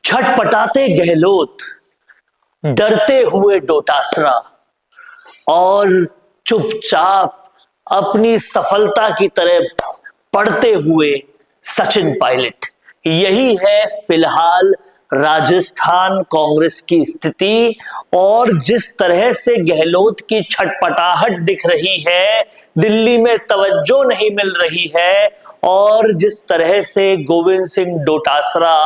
छटपटाते गहलोत, डरते हुए डोटासरा और चुपचाप अपनी सफलता की तरह पढ़ते हुए सचिन पायलट। यही है फिलहाल राजस्थान कांग्रेस की स्थिति। और जिस तरह से गहलोत की छटपटाहट दिख रही है, दिल्ली में तवज्जो नहीं मिल रही है, और जिस तरह से गोविंद सिंह डोटासरा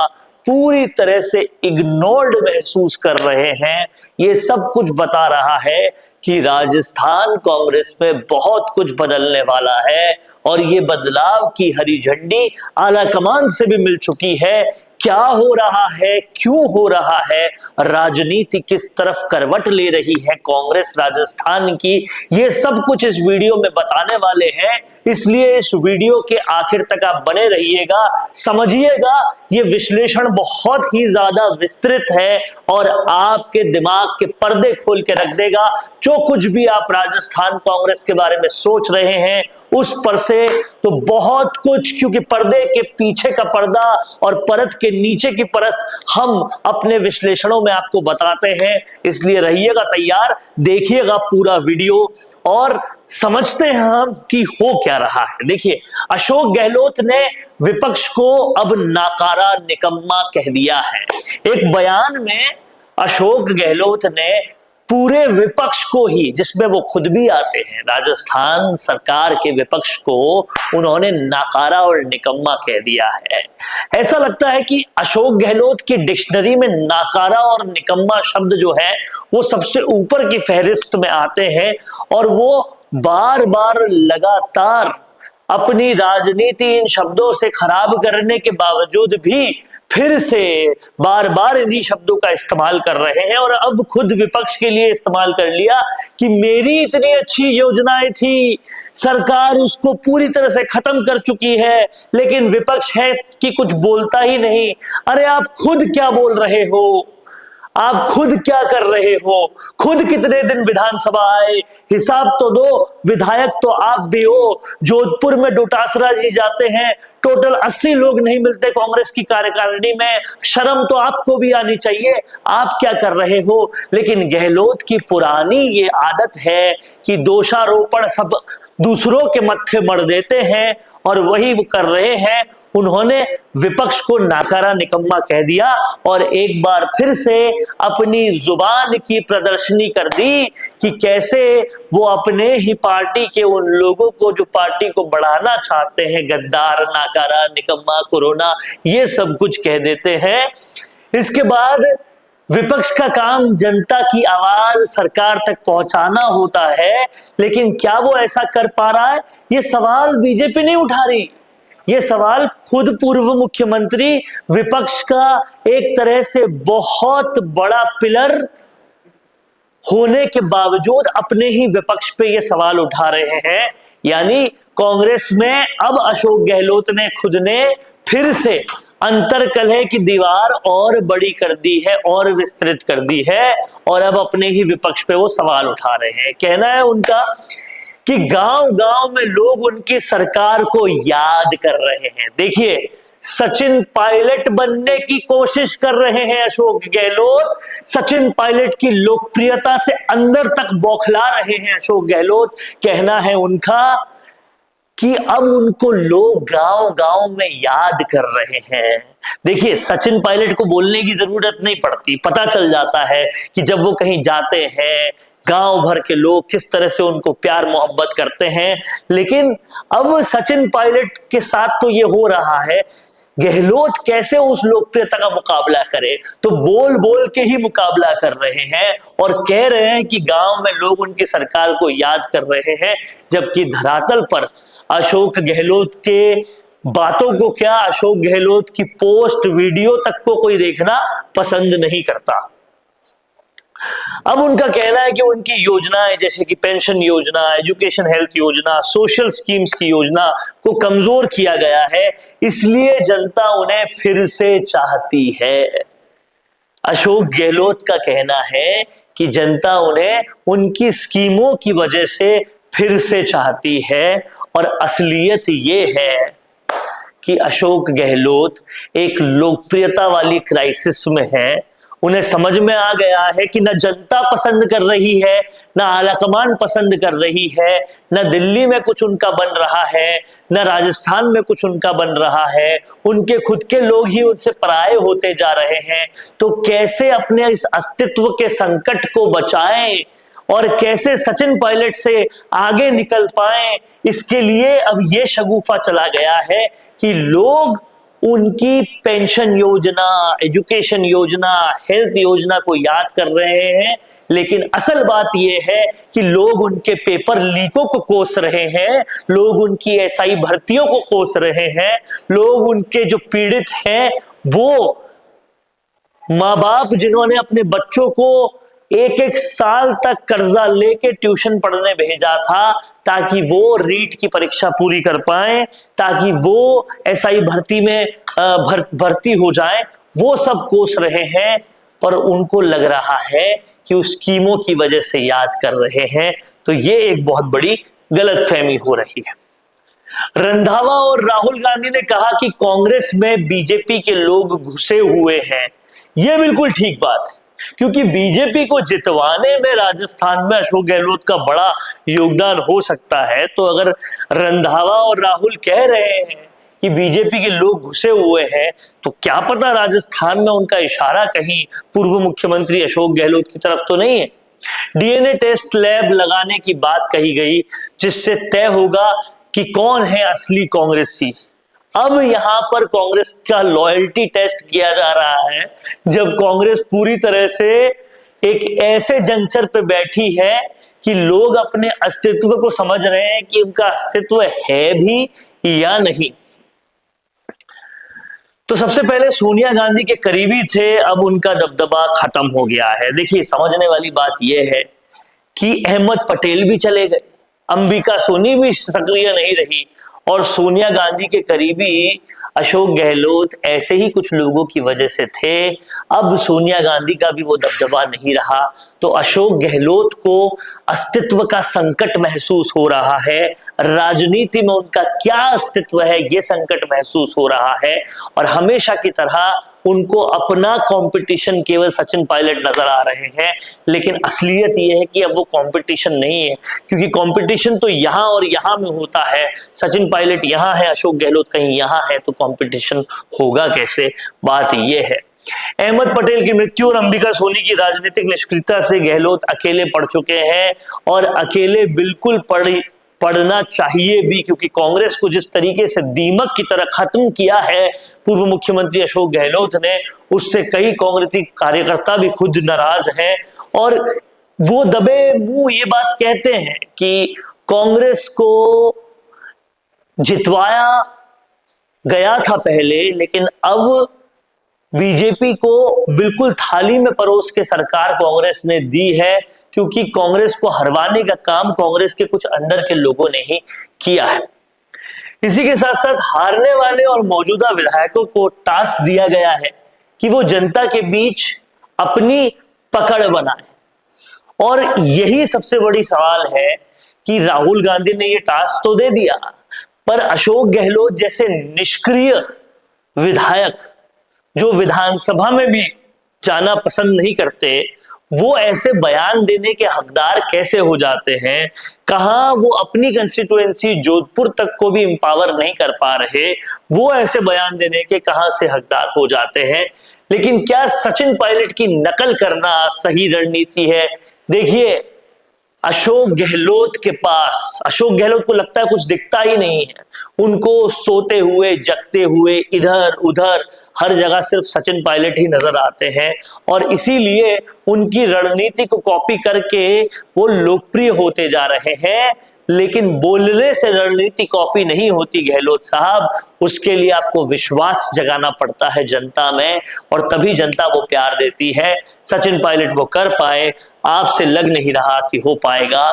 पूरी तरह से इग्नोर्ड महसूस कर रहे हैं, ये सब कुछ बता रहा है कि राजस्थान कांग्रेस में बहुत कुछ बदलने वाला है। और ये बदलाव की हरी झंडी आला कमान से भी मिल चुकी है। क्या हो रहा है, क्यों हो रहा है, राजनीति किस तरफ करवट ले रही है कांग्रेस राजस्थान की, ये सब कुछ इस वीडियो में बताने वाले हैं। इसलिए इस वीडियो के आखिर तक आप बने रहिएगा, समझिएगा। ये विश्लेषण बहुत ही ज्यादा विस्तृत है और आपके दिमाग के पर्दे खोल के रख देगा। जो कुछ भी आप राजस्थान कांग्रेस के बारे में सोच रहे हैं उस पर से तो बहुत कुछ, क्योंकि पर्दे के पीछे का पर्दा और परत के नीचे की परत हम अपने विश्लेषणों में आपको बताते हैं। इसलिए रहिएगा तैयार, देखिएगा पूरा वीडियो और समझते हैं हम कि हो क्या रहा है। देखिए, अशोक गहलोत ने विपक्ष को अब नाकारा निकम्मा कह दिया है। एक बयान में अशोक गहलोत ने पूरे विपक्ष को ही, जिसमें वो खुद भी आते हैं, राजस्थान सरकार के विपक्ष को उन्होंने नाकारा और निकम्मा कह दिया है। ऐसा लगता है कि अशोक गहलोत की डिक्शनरी में नाकारा और निकम्मा शब्द जो है वो सबसे ऊपर की फहरिस्त में आते हैं, और वो बार बार लगातार अपनी राजनीति इन शब्दों से खराब करने के बावजूद भी फिर से बार बार इन्हीं शब्दों का इस्तेमाल कर रहे हैं। और अब खुद विपक्ष के लिए इस्तेमाल कर लिया कि मेरी इतनी अच्छी योजनाएं थी, सरकार उसको पूरी तरह से खत्म कर चुकी है, लेकिन विपक्ष है कि कुछ बोलता ही नहीं। अरे आप खुद क्या बोल रहे हो, आप खुद क्या कर रहे हो, खुद कितने दिन विधानसभा आए, हिसाब तो दो। विधायक तो आप भी हो, जोधपुर में डोटासरा जी जाते हैं, टोटल 80 लोग नहीं मिलते कांग्रेस की कार्यकारिणी में, शर्म तो आपको भी आनी चाहिए। आप क्या कर रहे हो। लेकिन गहलोत की पुरानी ये आदत है कि दोषारोपण सब दूसरों के मत्थे मढ़ देते हैं, और वही वो कर रहे हैं। उन्होंने विपक्ष को नाकारा निकम्मा कह दिया और एक बार फिर से अपनी जुबान की प्रदर्शनी कर दी कि कैसे वो अपने ही पार्टी के उन लोगों को जो पार्टी को बढ़ाना चाहते हैं, गद्दार, नाकारा, निकम्मा, कोरोना, ये सब कुछ कह देते हैं। इसके बाद विपक्ष का काम जनता की आवाज सरकार तक पहुंचाना होता है, लेकिन क्या वो ऐसा कर पा रहा है, ये सवाल बीजेपी नहीं उठा रही। ये सवाल खुद पूर्व मुख्यमंत्री विपक्ष का एक तरह से बहुत बड़ा पिलर होने के बावजूद अपने ही विपक्ष पे ये सवाल उठा रहे हैं। यानी कांग्रेस में अब अशोक गहलोत ने खुद ने फिर से अंतरकलह की दीवार और बड़ी कर दी है और विस्तृत कर दी है, और अब अपने ही विपक्ष पे वो सवाल उठा रहे हैं। कहना है उनका कि गांव गांव में लोग उनकी सरकार को याद कर रहे हैं। देखिए, सचिन पायलट बनने की कोशिश कर रहे हैं अशोक गहलोत, सचिन पायलट की लोकप्रियता से अंदर तक बौखला रहे हैं अशोक गहलोत। कहना है उनका कि अब उनको लोग गांव गांव में याद कर रहे हैं। देखिए, सचिन पायलट को बोलने की जरूरत नहीं पड़ती, पता चल जाता है कि जब वो कहीं जाते हैं गांव भर के लोग किस तरह से उनको प्यार मोहब्बत करते हैं। लेकिन अब सचिन पायलट के साथ तो ये हो रहा है, गहलोत कैसे उस लोकप्रियता का मुकाबला करे, तो बोल बोल के ही मुकाबला कर रहे हैं और कह रहे हैं कि गांव में लोग उनकी सरकार को याद कर रहे हैं, जबकि धरातल पर अशोक गहलोत के बातों को क्या, अशोक गहलोत की पोस्ट वीडियो तक को कोई देखना पसंद नहीं करता। अब उनका कहना है कि उनकी योजनाएं जैसे कि पेंशन योजना, एजुकेशन हेल्थ योजना, सोशल स्कीम्स की योजना को कमजोर किया गया है, इसलिए जनता उन्हें फिर से चाहती है। अशोक गहलोत का कहना है कि जनता उन्हें उनकी स्कीमों की वजह से फिर से चाहती है, और असलियत ये है कि अशोक गहलोत एक लोकप्रियता वाली क्राइसिस में है। उन्हें समझ में आ गया है कि न जनता पसंद कर रही है, न आलाकमान पसंद कर रही है, न दिल्ली में कुछ उनका बन रहा है, न राजस्थान में कुछ उनका बन रहा है। उनके खुद के लोग ही उनसे पराये होते जा रहे हैं। तो कैसे अपने इस अस्तित्व के संकट को बचाएं और कैसे सचिन पायलट से आगे निकल पाएं, इसके लिए अब ये शगुफा चला गया है कि लोग उनकी पेंशन योजना, एजुकेशन योजना, हेल्थ योजना को याद कर रहे हैं। लेकिन असल बात यह है कि लोग उनके पेपर लीकों को कोस रहे हैं, लोग उनकी एसआई भर्तियों को कोस रहे हैं, लोग उनके जो पीड़ित हैं वो माँ बाप जिन्होंने अपने बच्चों को एक एक साल तक कर्जा लेके ट्यूशन पढ़ने भेजा था ताकि वो रीट की परीक्षा पूरी कर पाए, ताकि वो एसआई भर्ती में भर्ती हो जाए, वो सब कोस रहे हैं। पर उनको लग रहा है कि उस कीमो की वजह से याद कर रहे हैं। तो ये एक बहुत बड़ी गलतफहमी हो रही है। रंधावा और राहुल गांधी ने कहा कि कांग्रेस में बीजेपी के लोग घुसे हुए हैं। यह बिल्कुल ठीक बात है, क्योंकि बीजेपी को जितवाने में राजस्थान में अशोक गहलोत का बड़ा योगदान हो सकता है। तो अगर रंधावा और राहुल कह रहे हैं कि बीजेपी के लोग घुसे हुए हैं, तो क्या पता राजस्थान में उनका इशारा कहीं पूर्व मुख्यमंत्री अशोक गहलोत की तरफ तो नहीं है। डीएनए टेस्ट लैब लगाने की बात कही गई, जिससे तय होगा कि कौन है असली कांग्रेसी। अब यहां पर कांग्रेस का लॉयल्टी टेस्ट किया जा रहा है, जब कांग्रेस पूरी तरह से एक ऐसे जंक्चर पे बैठी है कि लोग अपने अस्तित्व को समझ रहे हैं कि उनका अस्तित्व है भी या नहीं। तो सबसे पहले सोनिया गांधी के करीबी थे, अब उनका दबदबा खत्म हो गया है। देखिए, समझने वाली बात यह है कि अहमद पटेल भी चले गए, अंबिका सोनी भी सक्रिय नहीं रही, और सोनिया गांधी के करीबी अशोक गहलोत ऐसे ही कुछ लोगों की वजह से थे। अब सोनिया गांधी का भी वो दबदबा नहीं रहा, तो अशोक गहलोत को अस्तित्व का संकट महसूस हो रहा है। राजनीति में उनका क्या अस्तित्व है, ये संकट महसूस हो रहा है। और हमेशा की तरह उनको अपना कंपटीशन केवल सचिन पायलट नजर आ रहे हैं, लेकिन असलियत यह है कि अब वो कंपटीशन नहीं है, क्योंकि कंपटीशन तो यहां और यहां में होता है। सचिन पायलट यहां है, अशोक गहलोत कहीं यहां है, तो कंपटीशन होगा कैसे? बात यह है। अहमद पटेल की मृत्यु और अंबिका सोनी की राजनीतिक निष्क्रियता से गहलोत अकेले पड़ चुके हैं, और अकेले बिल्कुल पढ़ना चाहिए भी, क्योंकि कांग्रेस को जिस तरीके से दीमक की तरह खत्म किया है पूर्व मुख्यमंत्री अशोक गहलोत ने, उससे कई कांग्रेसी कार्यकर्ता भी खुद नाराज हैं। और वो दबे मुंह ये बात कहते हैं कि कांग्रेस को जितवाया गया था पहले, लेकिन अब बीजेपी को बिल्कुल थाली में परोस के सरकार कांग्रेस ने दी है, क्योंकि कांग्रेस को हरवाने का काम कांग्रेस के कुछ अंदर के लोगों ने ही किया है। इसी के साथ साथ हारने वाले और मौजूदा विधायकों को टास्क दिया गया है कि वो जनता के बीच अपनी पकड़ बनाए। और यही सबसे बड़ी सवाल है कि राहुल गांधी ने ये टास्क तो दे दिया, पर अशोक गहलोत जैसे निष्क्रिय विधायक जो विधानसभा में भी जाना पसंद नहीं करते, वो ऐसे बयान देने के हकदार कैसे हो जाते हैं? कहां वो अपनी कंस्टिट्यूएंसी जोधपुर तक को भी एम्पावर नहीं कर पा रहे, वो ऐसे बयान देने के कहां से हकदार हो जाते हैं? लेकिन क्या सचिन पायलट की नकल करना सही रणनीति है? देखिए, अशोक गहलोत के पास, अशोक गहलोत को लगता है कुछ दिखता ही नहीं है। उनको सोते हुए, जगते हुए, इधर उधर हर जगह सिर्फ सचिन पायलट ही नजर आते हैं, और इसीलिए उनकी रणनीति को कॉपी करके वो लोकप्रिय होते जा रहे हैं। लेकिन बोलने से रणनीति कॉपी नहीं होती गहलोत साहब, उसके लिए आपको विश्वास जगाना पड़ता है जनता में, और तभी जनता वो प्यार देती है। सचिन पायलट वो कर पाए, आपसे लग नहीं रहा कि हो पाएगा।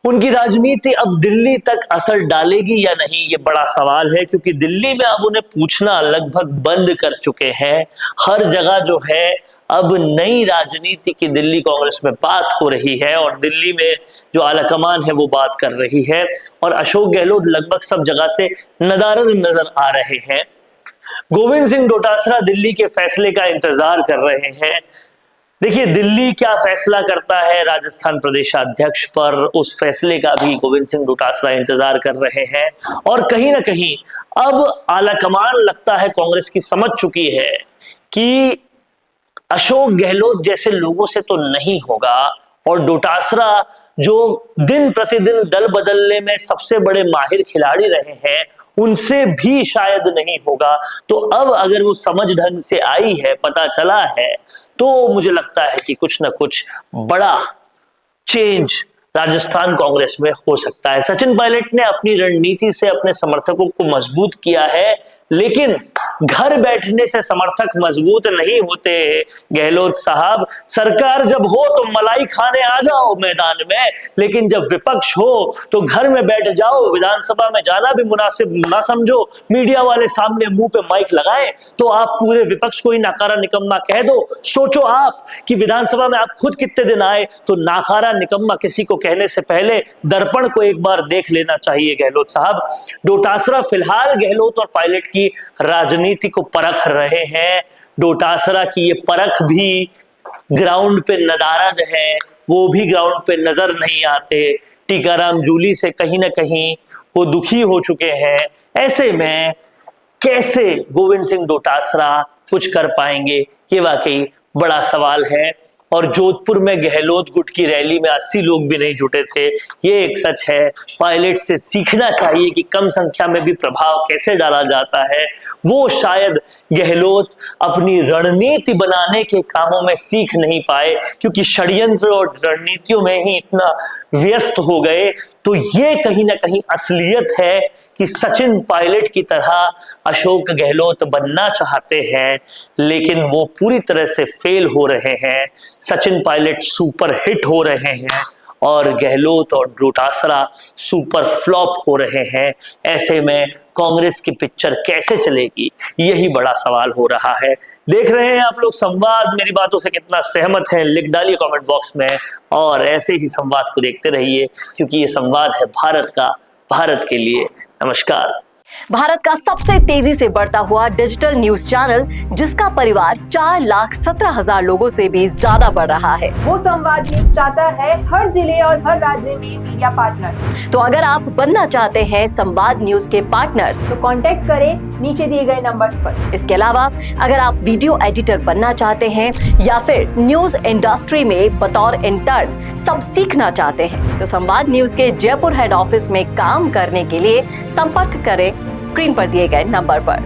उनकी राजनीति अब दिल्ली तक असर डालेगी या नहीं, ये बड़ा सवाल है, क्योंकि दिल्ली में अब उन्हें पूछना लगभग बंद कर चुके हैं। हर जगह जो है अब नई राजनीति की दिल्ली कांग्रेस में बात हो रही है और दिल्ली में जो आलाकमान है वो बात कर रही है और अशोक गहलोत लगभग सब जगह से नदारद नजर आ रहे हैं। गोविंद सिंह डोटासरा दिल्ली के फैसले का इंतजार कर रहे हैं। देखिए, दिल्ली क्या फैसला करता है राजस्थान प्रदेशाध्यक्ष पर, उस फैसले का भी गोविंद सिंह डोटासरा इंतजार कर रहे हैं। और कहीं ना कहीं अब आलाकमान लगता है कांग्रेस की समझ चुकी है कि अशोक गहलोत जैसे लोगों से तो नहीं होगा और डोटासरा जो दिन प्रतिदिन दल बदलने में सबसे बड़े माहिर खिलाड़ी रहे हैं उनसे भी शायद नहीं होगा। तो अब अगर वो समझ ढंग से आई है, पता चला है, तो मुझे लगता है कि कुछ ना कुछ बड़ा चेंज राजस्थान कांग्रेस में हो सकता है। सचिन पायलट ने अपनी रणनीति से अपने समर्थकों को मजबूत किया है, लेकिन घर बैठने से समर्थक मजबूत नहीं होते। गहलोत साहब, सरकार जब हो तो मलाई खाने आ जाओ मैदान में, लेकिन जब विपक्ष हो तो घर में बैठ जाओ, विधानसभा में जाना भी मुनासिब ना समझो, मीडिया वाले सामने मुंह पे माइक लगाएं तो आप पूरे विपक्ष को ही नाकारा निकम्मा कह दो। सोचो आप कि विधानसभा में आप खुद कितने दिन आए, तो नाकारा निकम्मा किसी को कहने से पहले दर्पण को एक बार देख लेना चाहिए गहलोत साहब। डोटासरा फिलहाल गहलोत और पायलट की राजनीति को परख रहे हैं। डोटासरा की ये परख भी ग्राउंड पे नदारद है, वो भी ग्राउंड पे नजर नहीं आते। टीकाराम जूली से कहीं ना कहीं वो दुखी हो चुके हैं। ऐसे में कैसे गोविंद सिंह डोटासरा कुछ कर पाएंगे, ये वाकई बड़ा सवाल है। और जोधपुर में गहलोत गुट की रैली में 80 लोग भी नहीं जुटे थे, ये एक सच है। पायलट से सीखना चाहिए कि कम संख्या में भी प्रभाव कैसे डाला जाता है। वो शायद गहलोत अपनी रणनीति बनाने के कामों में सीख नहीं पाए, क्योंकि षड्यंत्र और रणनीतियों में ही इतना व्यस्त हो गए। तो ये कहीं ना कहीं असलियत है कि सचिन पायलट की तरह अशोक गहलोत बनना चाहते हैं, लेकिन वो पूरी तरह से फेल हो रहे हैं। सचिन पायलट सुपर हिट हो रहे हैं और गहलोत और डोटासरा सुपर फ्लॉप हो रहे हैं। ऐसे में कांग्रेस की पिक्चर कैसे चलेगी, यही बड़ा सवाल हो रहा है। देख रहे हैं आप लोग संवाद, मेरी बातों से कितना सहमत हैं लिख डालिए कमेंट बॉक्स में, और ऐसे ही संवाद को देखते रहिए, क्योंकि ये संवाद है भारत का, भारत के लिए। नमस्कार। भारत का सबसे तेजी से बढ़ता हुआ डिजिटल न्यूज चैनल, जिसका परिवार 4,17,000 लोगों से भी ज्यादा बढ़ रहा है। वो संवाद न्यूज चाहता है हर जिले और हर राज्य में मीडिया पार्टनर्स। तो अगर आप बनना चाहते हैं संवाद न्यूज के पार्टनर्स, तो कांटेक्ट करें नीचे दिए गए नंबर्स पर। इसके अलावा अगर आप वीडियो एडिटर बनना चाहते हैं या फिर न्यूज इंडस्ट्री में बतौर इंटर्न सब सीखना चाहते हैं, तो संवाद न्यूज के जयपुर हेड ऑफिस में काम करने के लिए संपर्क करें स्क्रीन पर दिए गए नंबर पर।